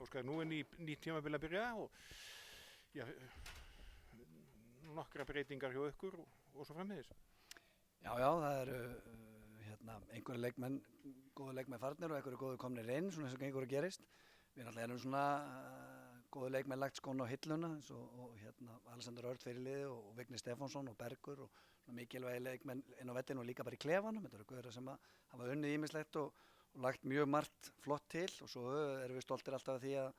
Óskar, nú nýtt tímabil að byrja og já, nokkra breytingar hjá ykkur og svo framvegis. Já, það eru einhverju leikmenn, góðu leikmenn farnir og einhverju góðu komnir inn, svona eins og gengur að gerist. Við náttúrulega erum svona góðu leikmenn lagt skóna á hilluna eins og Alexander Örd fyrir liði og Vigni Stefánsson og Bergur og svona mikilvægi leikmenn inn á vellinu og líka bara í klefanum. Þetta eru gauðra sem hafa unnið ýmislegt og lagt mjög margt flott til og svo erum við stoltir alltaf af því að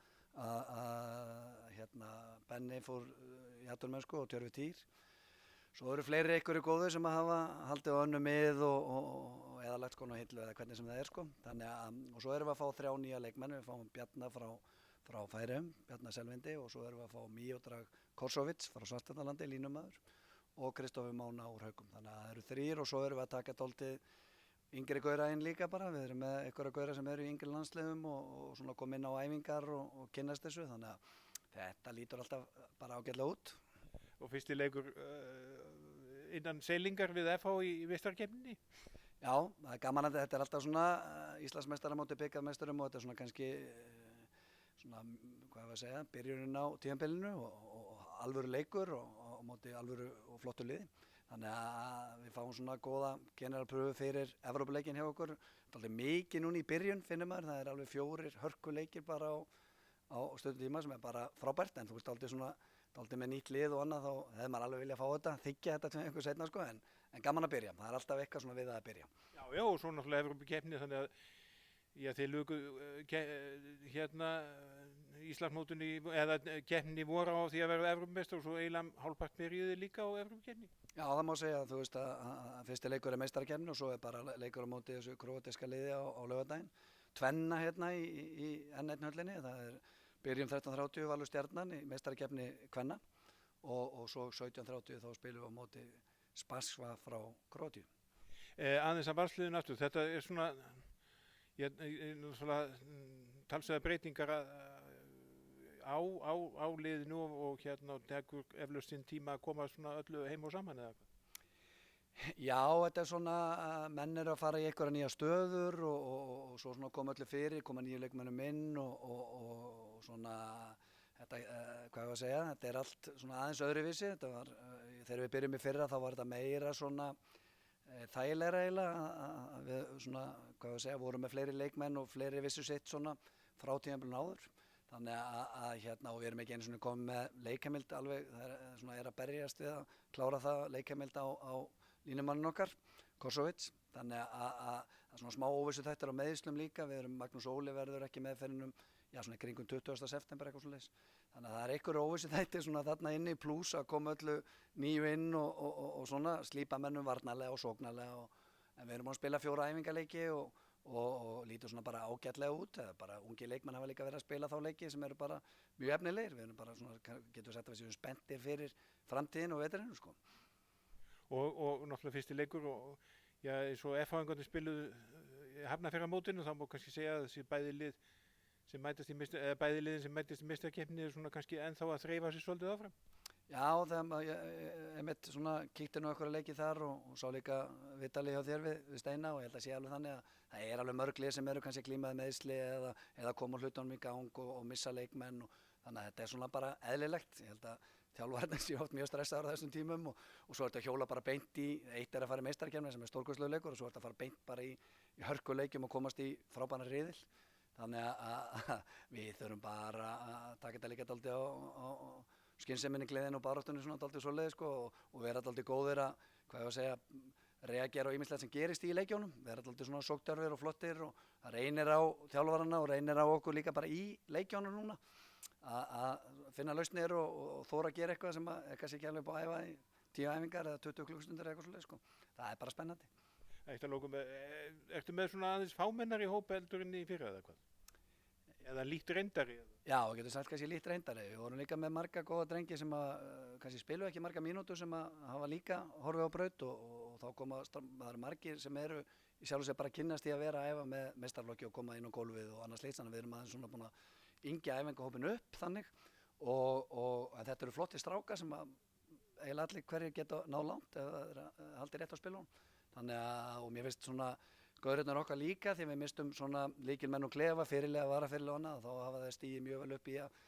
Benni fór í atvinnumennsku og Tjörfi Týr. Svo eru fleiri einhverju góðu sem hafa haldið á önnu mið og eða lagt skóna á hillu eða hvernig sem það er sko. Þannig að, og svo erum við að fá 3 nýja leikmenn, við fáum Bjarna frá Færeyjum, Bjarna Selvindi og svo erum við að fá Míodrag Korsovits frá Svartfjallalandi, línumæður og Kristoffer Mána úr Haugum. Þannig að það eru 3 og svo erum við að taka dálítið yngri gauðra inn líka bara. Við erum með einhverja gauðra sem eru í yngri landsliðum og svona koma inn á æfingar og kynnast þessu. Þannig að þetta lítur alltaf bara ágætlega út. Og fyrsti leikur innan seilingar við FH í meistarkeppninni? Já, það er gaman að þetta er alltaf svona Íslandsmeistaramóti bikarmeisturum og þetta er svona kannski svona, hvað var að segja, byrjunin á tímabilinu og alvöru leikur og móti alvöru og flottu liði. Þannig að við fáum svona góða generalpröfu fyrir Evrópuleikin hjá okkur. Það er alveg mikið núna í byrjun finnum maður, það er alveg 4 hörkuleikir bara á stundum tíma sem er bara frábært en þú veist aldrei með nýtt lið og annað þá hefði maður alveg viljað fá þetta, þykja þetta til einhver seinna sko en gaman að byrja, það er alltaf eitthvað svona við að byrja. Já og svo náttúrulega Evrópukeppni þannig að já þið luku Íslandsmótunni eða keppninni voru á því að vera Evrópumeistar og svo eiginlega hálfpart byrjuði líka á Evrópukeppni. Já það má segja þú veist að fyrsti leikur er meistarakeppni og svo er bara leikur á móti þessu króatíska liði á laugardaginn. Tvenna í N1 höllinni, það er byrjum 13:30 Valur Stjarnan í meistarakeppni kvenna og svo 17:30 þá spilum við á móti Spassva frá Króatíu. Aðeins að valsliðinu aftur, þetta er svona talsverðar breytingar á liðinu og tekur eflaust sinn tíma að koma svona öllu heim og saman eða hvað? Já, þetta er svona, menn eru að fara í einhverja nýja stöður og svo svona koma öllu fyrir, koma nýju leikmönnum inn og svona, þetta, hvað ég var að segja, þetta er allt svona aðeins öðruvísi, þetta var, þegar við byrjum í fyrra þá var þetta meira svona þægilegra eiginlega að við svona, hvað ég var að segja, vorum með fleiri leikmenn og fleiri vissu sitt svona frá tímabilinu áður. Þannig að og við erum ekki einu svona komið með leikheimild alveg, það er að berjast við að klára það leikheimild á línumannin okkar, Korsovits. Þannig að svona smá óvissu þetta er á meiðslum líka, við erum Magnús Óli verður ekki með fyrir svona kringum 20. september eitthvað svoleiðis. Þannig að það er einhver óvissu þetta svona þarna inni pluss að koma öllu nýju inn og svona slípa mennum varnarlega og sóknarlega en við erum að spila 4 æfingaleiki og lítur svona bara ágætlega út eða bara ungi leikmenn hafa líka verið að spila þá leiki sem eru bara mjög efnilegir við erum bara svona, getum við sagt að við séum spenntir fyrir framtíðin og veturinn sko. Og náttúrulega fyrsti leikur og já, svo F-háingarnir spiluðu Hafnarfjarðarmótinu þá má kannski segja að þessi bæði liðin sem mætast í meistarkeppninni er svona kannski ennþá að þreifa sér svolítið áfram. Já, þegar ég mitt svona kíkti nú einhverja leiki þar og sá líka viðtalið hjá þér við Steina og ég held að sé alveg þannig að það er alveg mörg lið sem eru kannski klímaði meiðsli eða koma hlutunum í gang og missa leikmenn og þannig að þetta er svona bara eðlilegt. Ég held að þjálfarnir séu oft mjög stressaður á þessum tímum og svo er þetta að hjóla bara beint í, eitt er að fara í meistarkeppni sem er stórkostlegur leikur og svo er þetta að fara beint bara í hörkuleikjum og komast í frábæran riðil. Þannig að við þurfum bara að taka þetta líka dálítið á skynseminni, gleðin og baráttunni svona dálítið svoleiðis sko og vera dálítið góðir að, hvað ég var að segja, reagera á ýmislegt sem gerist í leikjónum, vera dálítið svona sókndjarfir og flottir og það reynir á þjálfarana og reynir á okkur líka bara í leikjónum núna að finna lausnir og þóra að gera eitthvað sem er kannski ekki alveg búið að æfa í 10 æfingar eða 20 klukkustundir eitthvað svoleiðis sko. Það er bara spennandi. Eitt að lókum, ertu með svona aðeins fámennari hóp heldur en í fyrra eða hvað? Eða lítt reyndari? Já, við getum sagt kannski lítt reyndari. Við vorum líka með marga góða drengi sem kannski spilu ekki marga mínútur sem hafa líka horfið á braut og þá það eru margir sem eru í sjálfu sér bara kynnast í að vera að æfa með meistarflokki og koma inn á gólfið og annars slíkt, þannig að við erum aðeins svona búin að yngja æfingahópinn upp þannig og þetta eru flotti strákar sem eiginlega allir hverjir geta ná langt ef það er haldið rétt á spilunum. Þannig að, og mér finnst svona gaurarnir okkar líka því við mistum svona lykilmenn og klefa, fyrirliða, varafyrirliða og annað, þá hafa þeir stigið mjög vel upp í að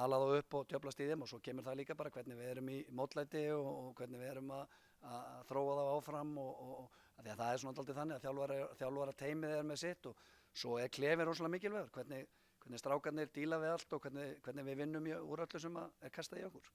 ala þá upp og djöflast í þeim og svo kemur það líka bara hvernig við erum í mótlæti og hvernig við erum að þróa þá áfram og að því að það er svona dálítið þannig að þjálfara teimið er með sitt og svo er klefinn rosalega mikilvægur, hvernig strákarnir díla við allt og hvernig við vinnum úr öllu sem er kastað í okkur.